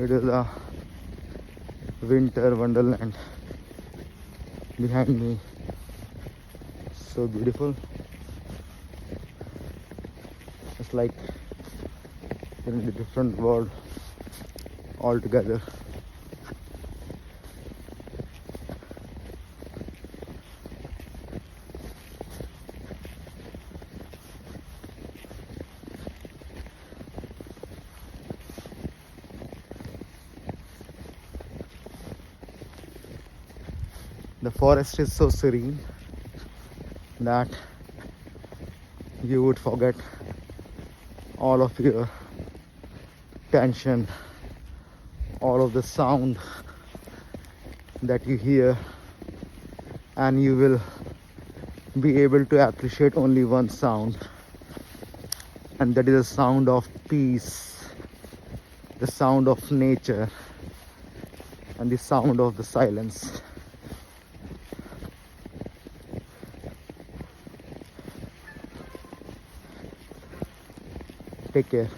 It is a winter wonderland behind me. So beautiful. It's like you're in a different world altogether. The forest is so serene that you would forget all of your tension, all of the sound that you hear, and you will be able to appreciate only one sound, and that is the sound of peace, the sound of nature, and the sound of the silence. Take care.